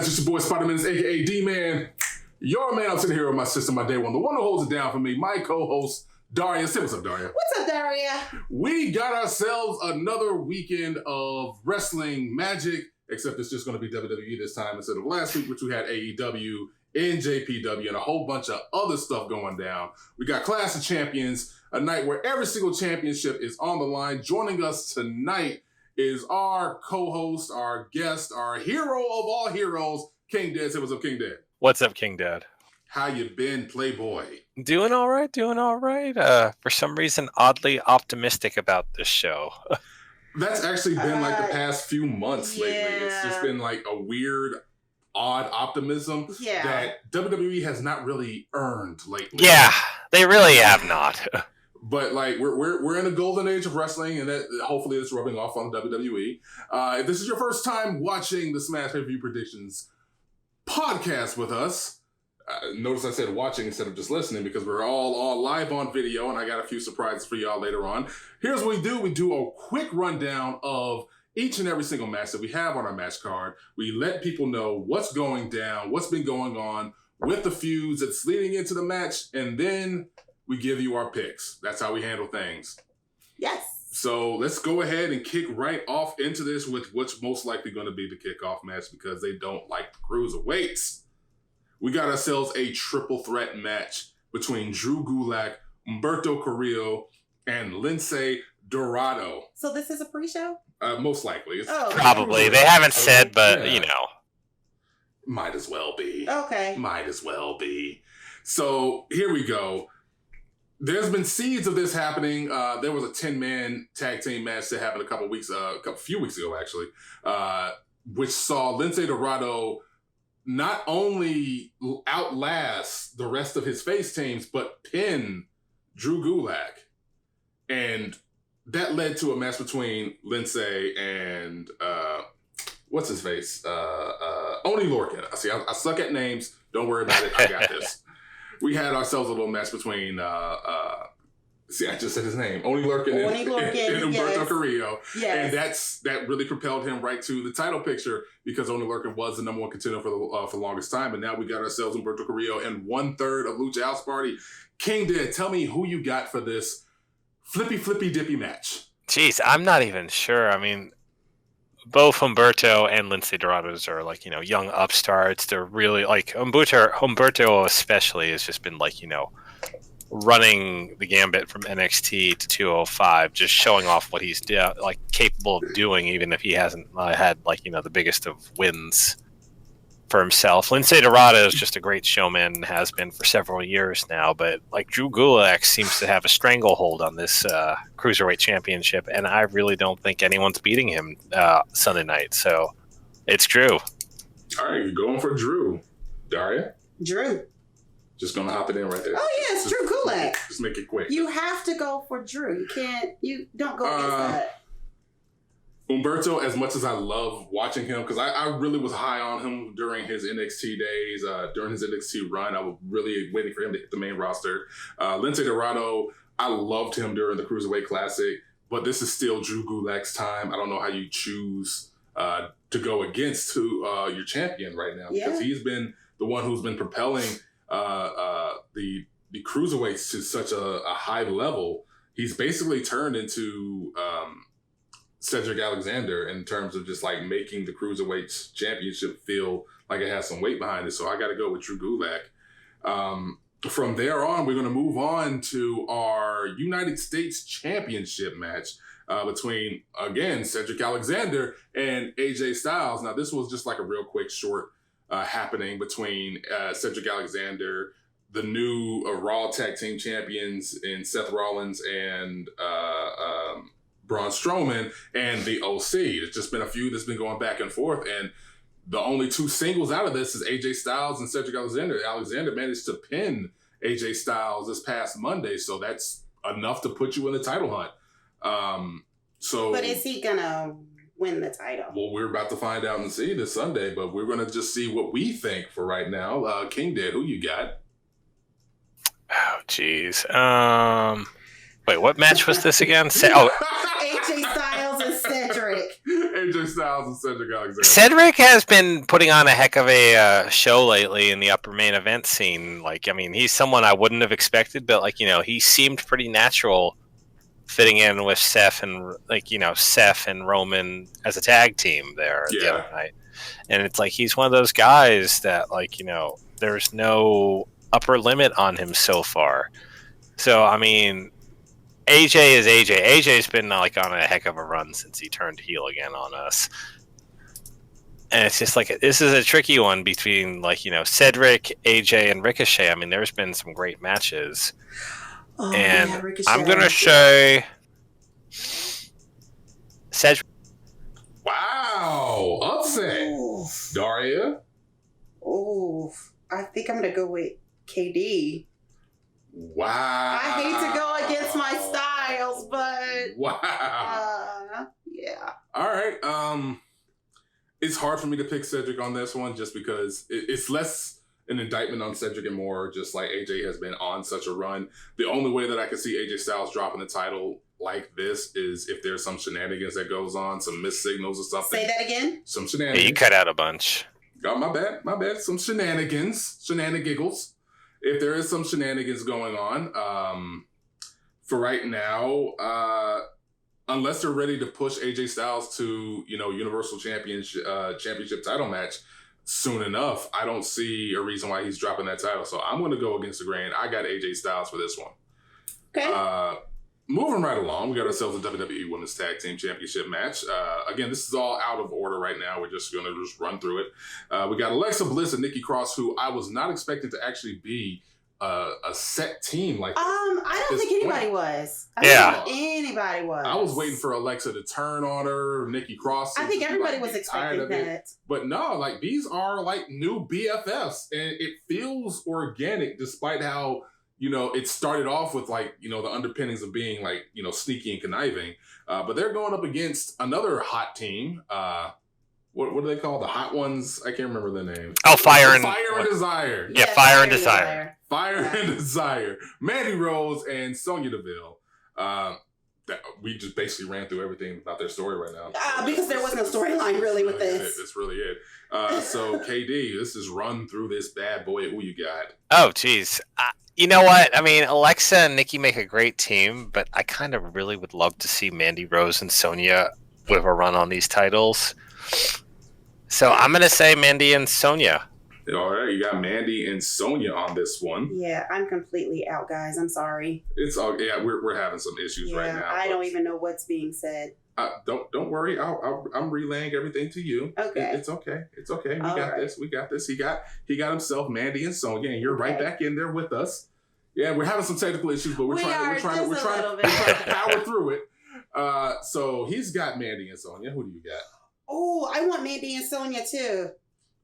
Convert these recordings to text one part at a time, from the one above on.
guys, it's your boy Spider-Man, aka D-Man. Your man, I'm sitting here with my sister, my day one, the one who holds it down for me, my co-host, Daria. Say what's up, Daria. What's up, Daria? We got ourselves another weekend of wrestling magic, except it's just going to be WWE this time instead of last week, which we had AEW, NJPW, and a whole bunch of other stuff going down. We got Clash of Champions, a night where every single championship is on the line. Joining us tonight is our co-host, our guest, our hero of all heroes, King Dad. Say what's up, King Dad. What's up, King Dad? How you been, Playboy? Doing all right. For some reason, oddly optimistic about this show. That's actually been like the past few months lately. It's just Yeah. been like a weird, odd optimism that WWE has not really earned lately. Yeah, they really have not. But like we're in a golden age of wrestling, and that hopefully it's rubbing off on WWE. If this is your first time watching the Smash Pay-Per-View Predictions podcast with us, notice I said watching instead of just listening because we're all live on video, and I got a few surprises for y'all later on. Here's what we do. We do a quick rundown of each and every single match that we have on our match card. We let people know what's going down, what's been going on with the feuds that's leading into the match, and then we give you our picks. That's how we handle things. Yes. So let's go ahead and kick right off into this with what's most likely going to be the kickoff match because they don't like the cruiserweights. We got ourselves a triple threat match between Drew Gulak, Humberto Carrillo, and Lince Dorado. So this is a pre-show? Most likely. It's Probably. They haven't said, but, you know. Might as well be. Okay. Might as well be. So here we go. There's been seeds of this happening. There was a 10-man tag team match that happened a few weeks ago, actually, which saw Lince Dorado not only outlast the rest of his face teams, but pin Drew Gulak. And that led to a match between Lince and, what's his face? Oni Lorcan. I suck at names. Don't worry about it. I got this. We had ourselves a little match between, I just said his name, Oni Lorcan and Humberto Carrillo. Yes. And that really propelled him right to the title picture because Oni Lorcan was the number one contender for the longest time. And now we got ourselves Humberto Carrillo and 1/3 of Lucha House Party. King Dead, tell me who you got for this flippy dippy match. Jeez, I'm not even sure. I mean, both Humberto and Lince Dorados are like, young upstarts. They're really like Humberto especially has just been like, running the gambit from NXT to 205, just showing off what he's capable of doing, even if he hasn't had the biggest of wins for himself. Lince Dorado is just a great showman and has been for several years now, but Drew Gulak seems to have a stranglehold on this Cruiserweight Championship, and I really don't think anyone's beating him Sunday night, so it's Drew. All right, you're going for Drew. Daria? Drew. Just going to hop it in right there. Oh, yeah, it's Drew Gulak. Just make it quick. You have to go for Drew. You don't go against that. Humberto, as much as I love watching him, because I really was high on him during his NXT days, during his NXT run. I was really waiting for him to hit the main roster. Lince Dorado, I loved him during the Cruiserweight Classic, but this is still Drew Gulak's time. I don't know how you choose to go against your champion right now, because he's been the one who's been propelling the Cruiserweights to such a high level. He's basically turned into Cedric Alexander in terms of just making the Cruiserweight Championship feel like it has some weight behind it. So I got to go with Drew Gulak. From there on, we're going to move on to our United States Championship match between, again, Cedric Alexander and AJ Styles. Now, this was just a real quick, short happening between Cedric Alexander, the new Raw Tag Team Champions in Seth Rollins and Braun Strowman, and the OC. It's just been a feud that's been going back and forth, and the only two singles out of this is AJ Styles and Cedric Alexander. Alexander managed to pin AJ Styles this past Monday, so that's enough to put you in the title hunt. But is he gonna win the title? Well, we're about to find out and see this Sunday, but we're gonna just see what we think for right now. King Dead, who you got? Oh, jeez. Wait, what match was this again? AJ Styles and Cedric. AJ AJ Styles and Cedric Alexander. Cedric has been putting on a heck of a show lately in the upper main event scene. Like, I mean, he's someone I wouldn't have expected, but like, he seemed pretty natural fitting in with Seth and Seth and Roman as a tag team there the other night. And it's like he's one of those guys that there's no upper limit on him so far. So I mean, AJ is AJ. AJ's been on a heck of a run since he turned heel again on us. And it's just this is a tricky one between Cedric, AJ, and Ricochet. I mean, there's been some great matches. Oh, and yeah, Ricochet. I'm gonna say Cedric. Wow, upset. Ooh. Daria. Oh, I think I'm gonna go with KD. Wow. I hate to go against my styles, but wow. Yeah. All right. It's hard for me to pick Cedric on this one just because it's less an indictment on Cedric and more just like AJ has been on such a run. The only way that I could see AJ Styles dropping the title like this is if there's some shenanigans that goes on, some missed signals or something. Say that again. Some shenanigans. Yeah, you cut out a bunch. Oh, my bad. Some shenanigans. If there is some shenanigans going on, for right now, unless they're ready to push AJ Styles to, Universal Championship title match soon enough, I don't see a reason why he's dropping that title. So I'm going to go against the grain. I got AJ Styles for this one. Okay. Moving right along, we got ourselves a WWE Women's Tag Team Championship match. Again, this is all out of order right now. We're just going to run through it. We got Alexa Bliss and Nikki Cross, who I was not expecting to actually be a set team like this. I don't think anybody was. Anybody was. I was waiting for Alexa to turn on her, Nikki Cross. I think everybody was expecting that. But no, these are new BFFs, and it feels organic despite how, it started off with the underpinnings of being sneaky and conniving. But they're going up against another hot team. What do they call the hot ones? I can't remember the name. Oh, Fire and Desire. Yeah, Fire and Desire. Fire and Desire. Mandy Rose and Sonya Deville. We just basically ran through everything about their story right now. Because there was no storyline really with this. That's really it. So, KD, this is run through this bad boy. Who you got? Oh, geez. You know what? I mean, Alexa and Nikki make a great team, but I kind of really would love to see Mandy Rose and Sonya with a run on these titles. So I'm going to say Mandy and Sonya. All right, you got Mandy and Sonya on this one. Yeah, I'm completely out, guys. I'm sorry. It's all we're having some issues right now. I don't even know what's being said. Don't worry. I'm relaying everything to you. Okay. It's okay. We got this. He got himself Mandy and Sonya, and you're right back in there with us. Yeah, we're having some technical issues, but we're trying to power through it. So he's got Mandy and Sonya. Who do you got? Oh, I want Mandy and Sonya too.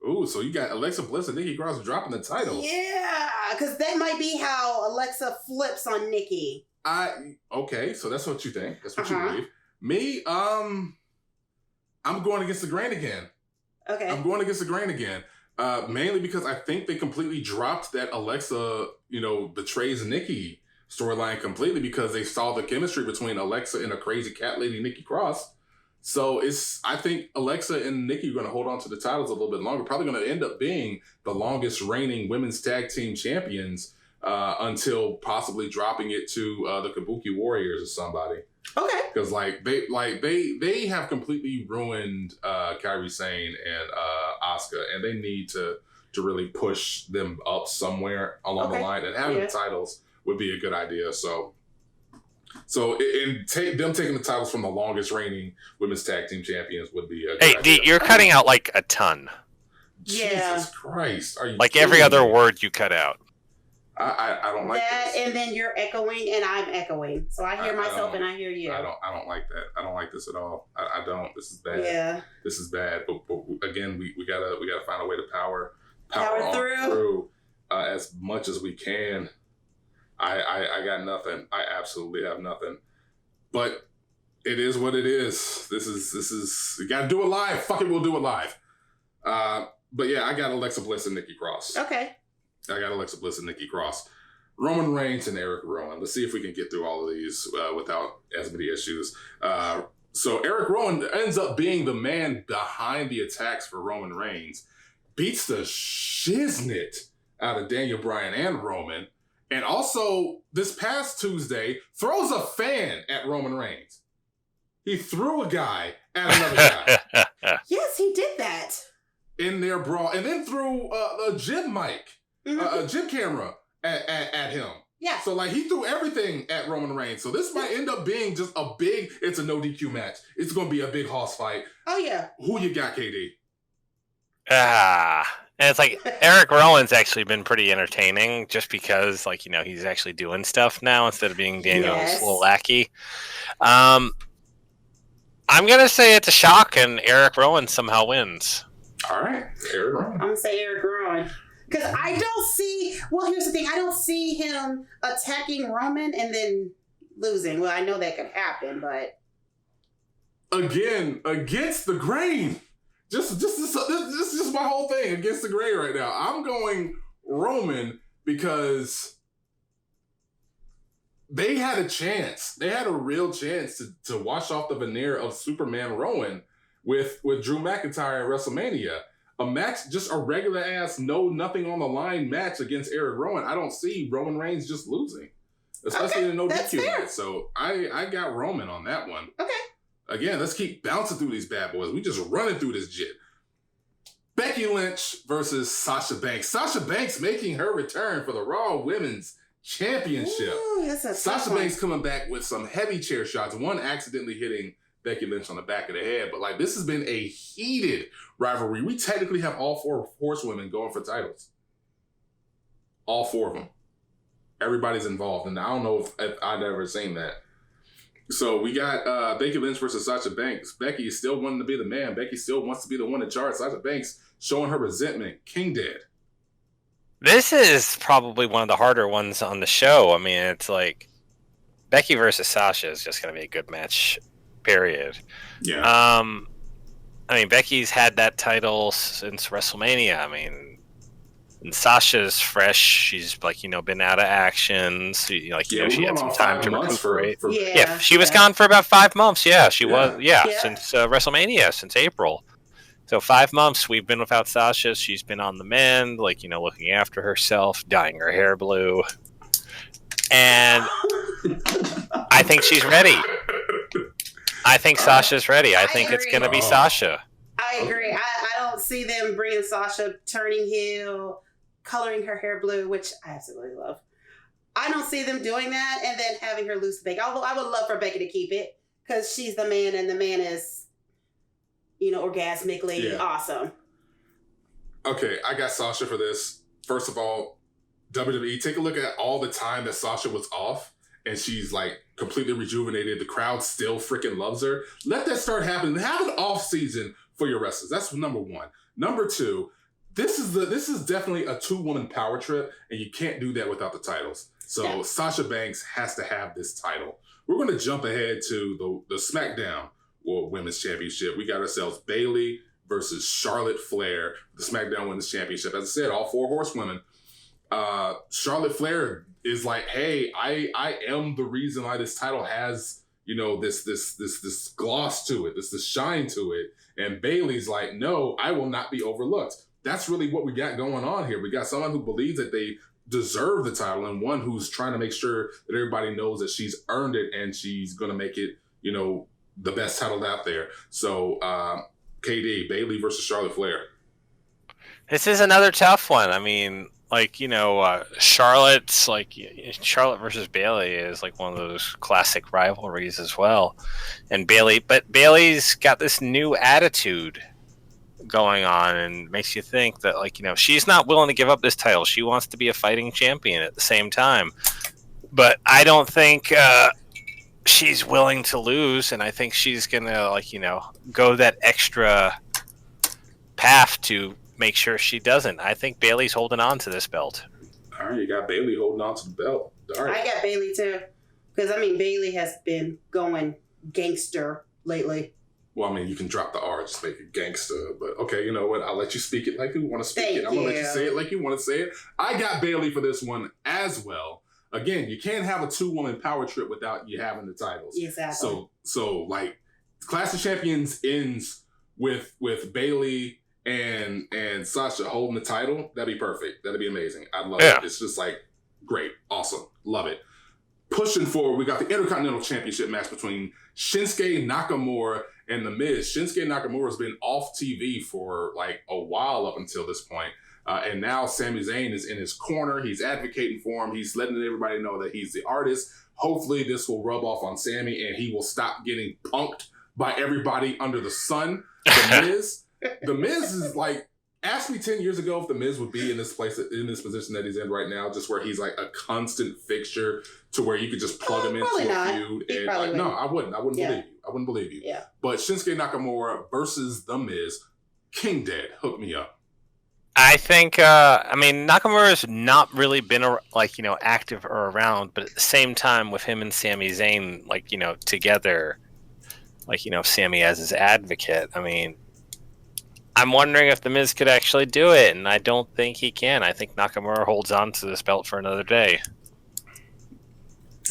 Ooh, so you got Alexa Bliss and Nikki Cross dropping the title. Yeah, because that might be how Alexa flips on Nikki. Okay, so that's what you think. That's what you believe. Me, I'm going against the grain again. Okay. I'm going against the grain again. Mainly because I think they completely dropped that Alexa, betrays Nikki storyline completely because they saw the chemistry between Alexa and a crazy cat lady, Nikki Cross. So I think Alexa and Nikki are going to hold on to the titles a little bit longer. Probably going to end up being the longest reigning women's tag team champions until possibly dropping it to the Kabuki Warriors or somebody. Okay. Because they have completely ruined Kairi Sane and Asuka, and they need to really push them up somewhere along the line. And having the titles would be a good idea. So them taking the titles from the longest reigning women's tag team champions would be a good idea. You're cutting out a ton. Jesus Christ. Are you every other word you cut out. I don't like that, this. and then you're echoing, and I'm echoing. So I hear myself, and I hear you. I don't like that. I don't like this at all. I don't. This is bad. Yeah. This is bad. But again, we gotta find a way to power through as much as we can. I got nothing. I absolutely have nothing. But it is what it is. This is we gotta do it live. Fuck it, we'll do it live. But yeah, I got Alexa Bliss and Nikki Cross. Okay. I got Alexa Bliss and Nikki Cross. Roman Reigns and Erick Rowan. Let's see if we can get through all of these without as many issues. So Erick Rowan ends up being the man behind the attacks for Roman Reigns, beats the shiznit out of Daniel Bryan and Roman, and also this past Tuesday throws a fan at Roman Reigns. He threw a guy at another guy. Yes, he did that. In their brawl, and then threw a gym mic, a gym camera at him. Yeah. So, like, he threw everything at Roman Reigns. So this might end up being just it's a no DQ match. It's going to be a big hoss fight. Oh, yeah. Who you got, KD? And it's like Erick Rowan's actually been pretty entertaining just because, like, he's actually doing stuff now instead of being Daniel's little lackey. I'm going to say it's a shock and Erick Rowan somehow wins. All right. Erick Rowan. I'm going to say Erick Rowan. Because I don't see... Well, here's the thing. I don't see him attacking Roman and then losing. Well, I know that could happen, but... Again, against the grain. This is just my whole thing against the grain right now. I'm going Roman because they had a chance. They had a real chance to wash off the veneer of Superman Rowan with Drew McIntyre at WrestleMania. A match, just a regular ass, nothing on the line match against Erick Rowan. I don't see Roman Reigns just losing, especially in a no DQ match. So I got Roman on that one. Okay. Again, let's keep bouncing through these bad boys. We just running through this shit. Becky Lynch versus Sasha Banks. Sasha Banks making her return for the Raw Women's Championship. Ooh, that's a Sasha Banks coming back with some heavy chair shots. One accidentally hitting Becky Lynch on the back of the head. But, like, this has been a heated rivalry. We technically have all 4 horsewomen going for titles. All 4 of them. Everybody's involved. And I don't know if I've ever seen that. So we got Becky Lynch versus Sasha Banks. Becky is still wanting to be the man. Becky still wants to be the one in charge. Sasha Banks showing her resentment. King dead. This is probably one of the harder ones on the show. I mean, it's like Becky versus Sasha is just going to be a good match, period. Yeah. I mean, Becky's had that title since WrestleMania. I mean, and Sasha's fresh. She's been out of action. So, she had some time to recuperate. She was gone for about 5 months. Yeah, she was. Since WrestleMania, since April. So 5 months we've been without Sasha. She's been on the mend, looking after herself, dyeing her hair blue. And I think she's ready. I think Sasha's ready. I think it's going to be Sasha. I agree. I don't see them bringing Sasha, turning heel, coloring her hair blue, which I absolutely love. I don't see them doing that and then having her lose to Becky. Although I would love for Becky to keep it because she's the man and the man is, orgasmically awesome. Okay, I got Sasha for this. First of all, WWE, take a look at all the time that Sasha was off and she's completely rejuvenated. The crowd still freaking loves her. Let that start happening. Have an off season for your wrestlers. That's number one. Number two, this is definitely a 2-woman power trip, and you can't do that without the titles. So Sasha Banks has to have this title. We're going to jump ahead to the Smackdown Women's Championship. We got ourselves Bayley versus Charlotte Flair, the Smackdown Women's Championship. As I said, all 4 horsewomen. Charlotte Flair is like, hey, I am the reason why this title has, this gloss to it, this shine to it. And Bayley's like, no, I will not be overlooked. That's really what we got going on here. We got someone who believes that they deserve the title and one who's trying to make sure that everybody knows that she's earned it and she's going to make it, the best title out there. So, KD, Bayley versus Charlotte Flair. This is another tough one. I mean, Charlotte's Charlotte versus Bayley is one of those classic rivalries as well. And Bayley's got this new attitude going on and makes you think that she's not willing to give up this title. She wants to be a fighting champion at the same time. But I don't think she's willing to lose, and I think she's gonna go that extra path to make sure she doesn't. I think Bayley's holding on to this belt. All right, you got Bayley holding on to the belt. All right. I got Bayley too, because Bayley has been going gangster lately. Well, you can drop the R, just make it gangster. But okay, you know what? I'll let you speak it like you want to speak it. I'm going to let you say it like you want to say it. I got Bayley for this one as well. Again, you can't have a 2-woman power trip without you having the titles. Exactly. So Clash of Champions ends with Bayley and Sasha holding the title. That'd be perfect. That'd be amazing. I'd love it. It's just like great, awesome, love it. Pushing forward, we got the Intercontinental Championship match between Shinsuke Nakamura and The Miz. Shinsuke Nakamura has been off TV for like a while up until this point. And now Sami Zayn is in his corner. He's advocating for him. He's letting everybody know that he's the artist. Hopefully this will rub off on Sami and he will stop getting punked by everybody under the sun. The Miz is like, ask me 10 years ago if The Miz would be in this position that he's in right now, just where he's like a constant fixture to where you could just plug him into a feud. And no, I wouldn't believe you. I wouldn't believe you. Yeah. But Shinsuke Nakamura versus The Miz, King Dead, hook me up. I think, Nakamura's not really been active or around, but at the same time with him and Sami Zayn, together, Sami as his advocate, I'm wondering if The Miz could actually do it, and I don't think he can. I think Nakamura holds on to this belt for another day.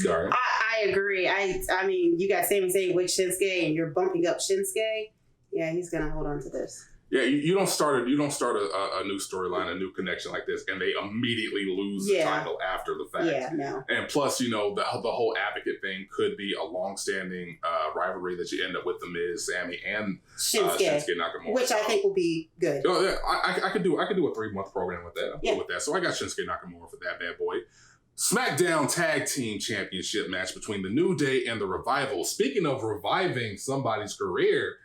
All right. I agree. I mean, you got Sami Zayn with Shinsuke, and you're bumping up Shinsuke. Yeah, he's gonna hold on to this. Yeah, you don't start a new storyline, a new connection like this, and they immediately lose the title after the fact. Yeah, no. And plus, the whole advocate thing could be a long-standing rivalry that you end up with The Miz, Sami, and Shinsuke Nakamura, which I think will be good. Oh yeah, I could do a 3-month program with that. I'm good with that. So I got Shinsuke Nakamura for that bad boy. Smackdown Tag Team Championship match between the New Day and the Revival. Speaking of reviving somebody's career.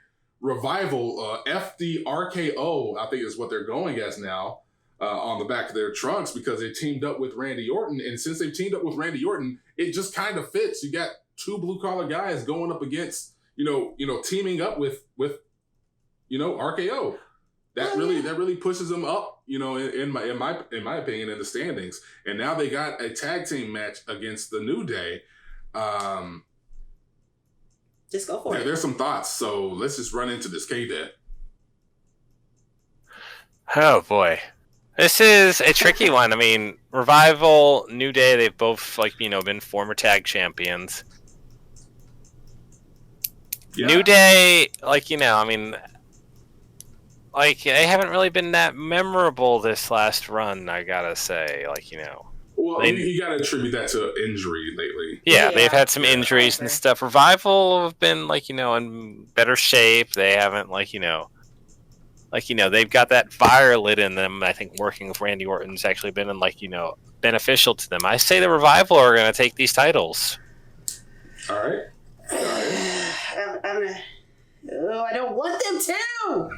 Revival, FDRKO, I think is what they're going as now, on the back of their trunks because they teamed up with Randy Orton. And since they've teamed up with Randy Orton, it just kind of fits. You got two blue-collar guys going up against, teaming up with RKO. That really pushes them up, in my opinion, in the standings. And now they got a tag team match against the New Day. Just go for it. There's some thoughts, so let's just run into this. Cady. Oh boy, this is a tricky one. Revival, New Day, they've both been former tag champions. Yeah. New Day, they haven't really been that memorable this last run. I gotta say, Well, you got to attribute that to injury lately. Yeah, they've had some injuries and stuff. Revival have been in better shape. They haven't they've got that fire lit in them. I think working with Randy Orton's actually been beneficial to them. I say the Revival are going to take these titles. All right. I don't want them to.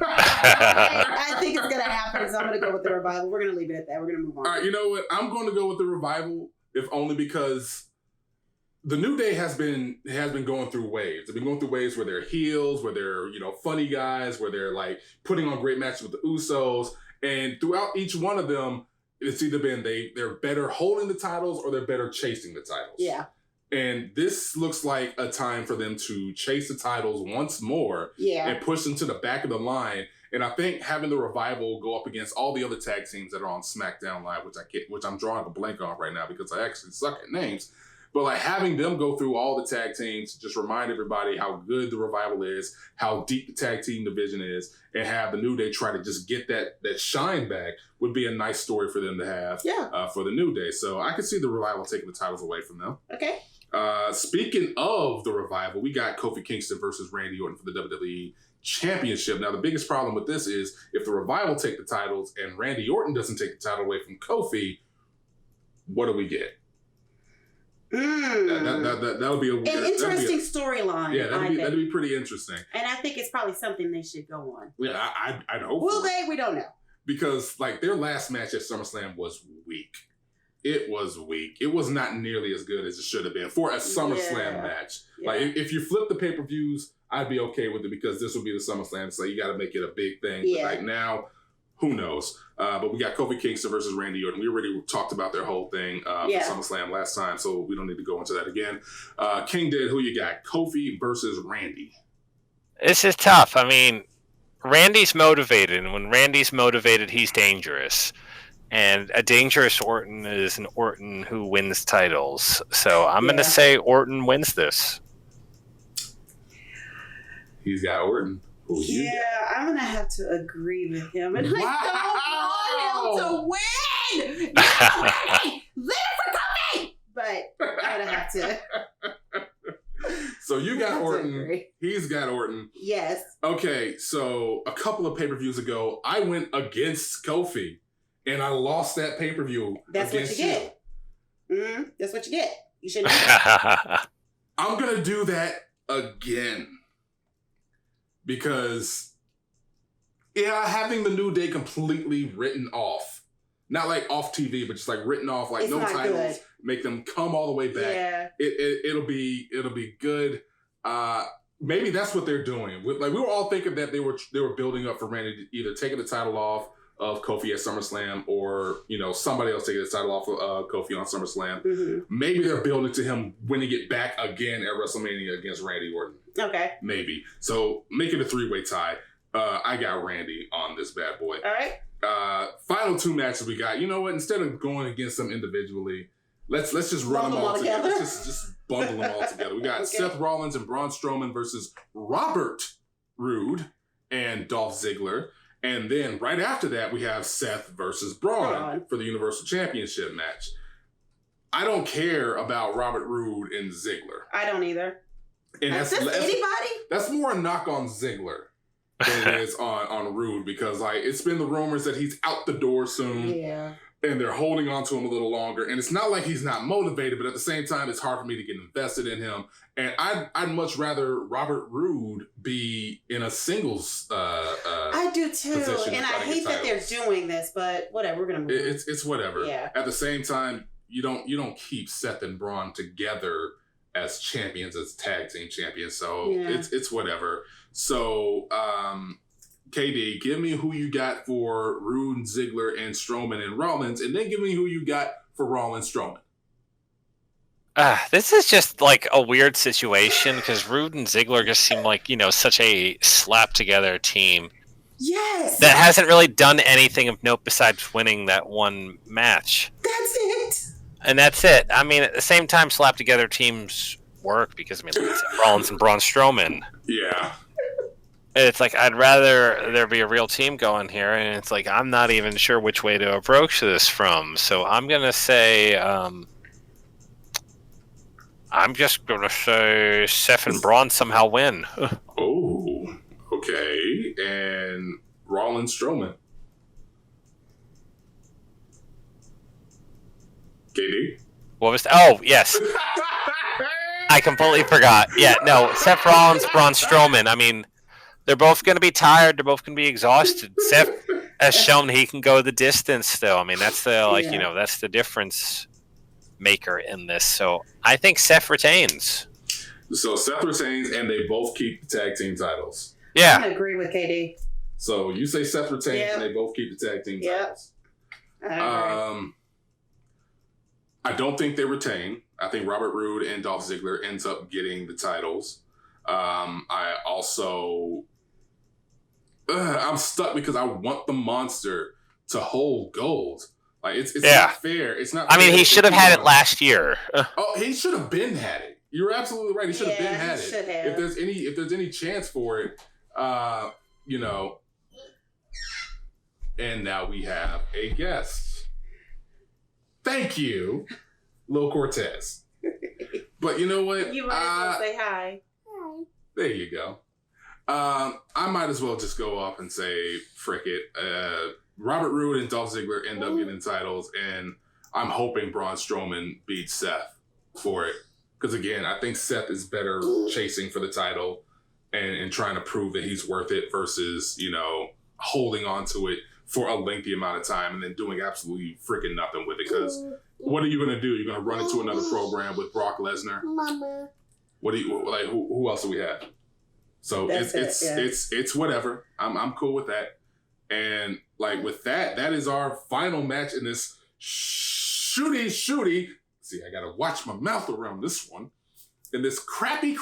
I think it's going to happen, so I'm going to go with the Revival. We're going to leave it at that. We're going to move on. All right, you know what? I'm going to go with the Revival, if only because the New Day has been going through waves. They've been going through waves where they're heels, where they're funny guys, where they're putting on great matches with the Usos, and throughout each one of them, it's either been they're better holding the titles or they're better chasing the titles. Yeah. And this looks like a time for them to chase the titles once more and push them to the back of the line. And I think having the Revival go up against all the other tag teams that are on SmackDown Live, which I'm drawing a blank on right now because I actually suck at names. But having them go through all the tag teams, just remind everybody how good the Revival is, how deep the tag team division is, and have the New Day try to just get that shine back would be a nice story for them to have for the New Day. So I could see the Revival taking the titles away from them. Okay. Speaking of the Revival, we got Kofi Kingston versus Randy Orton for the WWE Championship. Now, the biggest problem with this is if the Revival take the titles and Randy Orton doesn't take the title away from Kofi, what do we get? That'll be an interesting storyline. Yeah, that'd be pretty interesting. And I think it's probably something they should go on. Yeah, I'd hope. Will they? We don't know. Because their last match at SummerSlam was weak. It was weak. It was not nearly as good as it should have been for a SummerSlam match. Yeah. If you flip the pay-per-views, I'd be okay with it because this will be the SummerSlam, so you got to make it a big thing. Yeah. But now, who knows? But we got Kofi Kingston versus Randy Orton. We already talked about their whole thing for SummerSlam last time, so we don't need to go into that again. King Dead, who you got? Kofi versus Randy. This is tough. Randy's motivated, and when Randy's motivated, he's dangerous. And a dangerous Orton is an Orton who wins titles. So I'm going to say Orton wins this. He's got Orton. I'm gonna have to agree with him, and I don't want him to win. Live for Kofi, but I'm gonna have to. So you got Orton. He's got Orton. Yes. Okay, so a couple of pay-per-views ago, I went against Kofi, and I lost that pay-per-view. That's what you get. That's what you get. You shouldn't. I'm gonna do that again because. Yeah, having the New Day completely written off. Not like off TV, but just like written off, like no titles. Good. Make them come all the way back. Yeah. It'll be good. Maybe that's what they're doing. Like we were all thinking that they were building up for Randy to either taking the title off of Kofi at SummerSlam or, somebody else taking the title off of Kofi on SummerSlam. Mm-hmm. Maybe they're building to him winning it back again at WrestleMania against Randy Orton. Okay. Maybe. So make it a 3-way tie. I got Randy on this bad boy. All right. Final 2 matches we got. You know what? Instead of going against them individually, let's just run them all together. Let's just bundle them all together. We got Seth Rollins and Braun Strowman versus Robert Roode and Dolph Ziggler. And then right after that, we have Seth versus Braun for the Universal Championship match. I don't care about Robert Roode and Ziggler. I don't either. And that's anybody? That's more a knock on Ziggler than it is on Roode because it's been the rumors that he's out the door soon. Yeah. And they're holding on to him a little longer. And it's not like he's not motivated, but at the same time, it's hard for me to get invested in him. And I'd much rather Robert Roode be in a singles I do too. And I hate that they're doing this, but whatever, we're gonna move on. It's whatever. Yeah. At the same time, you don't keep Seth and Braun together as champions, as tag team champions. So it's whatever. So Cady, give me who you got for Roode, Ziggler, and Strowman and Rollins, and then give me who you got for Rollins, Strowman. This is just like a weird situation because Roode and Ziggler just seem like, such a slap together team. Yes. That hasn't really done anything of note besides winning that one match. That's it. And that's it. I mean, at the same time, slap together teams work because, it's Rollins and Braun Strowman. Yeah. It's like, I'd rather there be a real team going here, and it's like, I'm not even sure which way to approach this from. So I'm going to say, Seth and Braun somehow win. Oh, okay. And Rollins, Strowman. Cady? What was Oh, yes. I completely forgot. Yeah, no, Seth Rollins, Braun Strowman. They're both going to be tired. They're both going to be exhausted. Seth has shown he can go the distance still. That's the, that's the difference maker in this. So I think Seth retains. So Seth retains, and they both keep the tag team titles. Yeah. I'm going to agree with Cady. So you say Seth retains, and they both keep the tag team titles. I don't think they retain. I think Robert Roode and Dolph Ziggler ends up getting the titles. I also... I'm stuck because I want the monster to hold gold. It's not fair. It's not. He should have had it last year. He should have been had it. You're absolutely right. He should have been had it. If there's any chance for it, And now we have a guest. Thank you, Lil Cortez. But you know what? You might as well say hi. Hi. There you go. I might as well just go off and say, frick it. Robert Roode and Dolph Ziggler end up getting titles, and I'm hoping Braun Strowman beats Seth for it. Because again, I think Seth is better chasing for the title and trying to prove that he's worth it versus, holding on to it for a lengthy amount of time and then doing absolutely freaking nothing with it. Because what are you going to do? You're going to run into another program with Brock Lesnar? Mama. What do you like? Who else do we have? So it's whatever. I'm cool with that. And with that is our final match in this shooty. See, I gotta watch my mouth around this one. In this crappy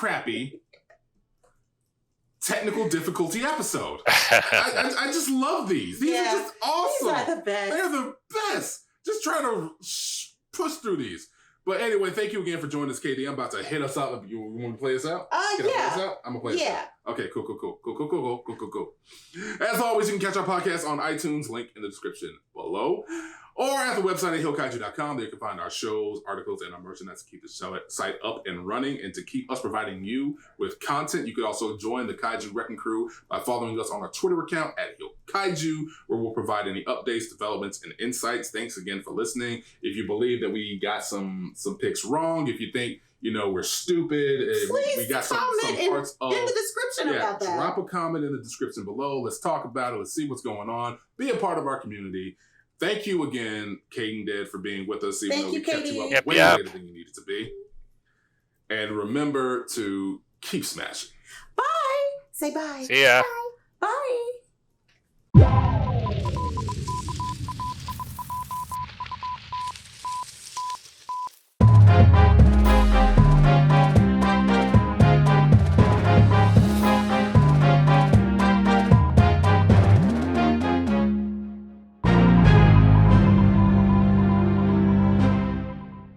technical difficulty episode. I just love these. These are just awesome. These are the best. They're the best. Just trying to push through these. But anyway, thank you again for joining us, Cady. I'm about to hit us out. You want to play us out? Yeah. Play us out? I'm going to play us out. Okay, cool. As always, you can catch our podcast on iTunes, link in the description below, or at the website at HEELKAIJU.com. There you can find our shows, articles, and our merchandise to keep the site up and running and to keep us providing you with content. You could also join the Kaiju Wrecking Crew by following us on our Twitter account at HEELKAIJU, where we'll provide any updates, developments, and insights. Thanks again for listening. If you believe that we got some picks wrong, if you think we're stupid, please we got some parts in the description about that. Drop a comment in the description below. Let's talk about it. Let's see what's going on. Be a part of our community. Thank you again, Cade and Dad, for being with us, even though we kept you up way later than you needed to be. And remember to keep smashing. Bye. Say bye. See ya. Bye. Bye.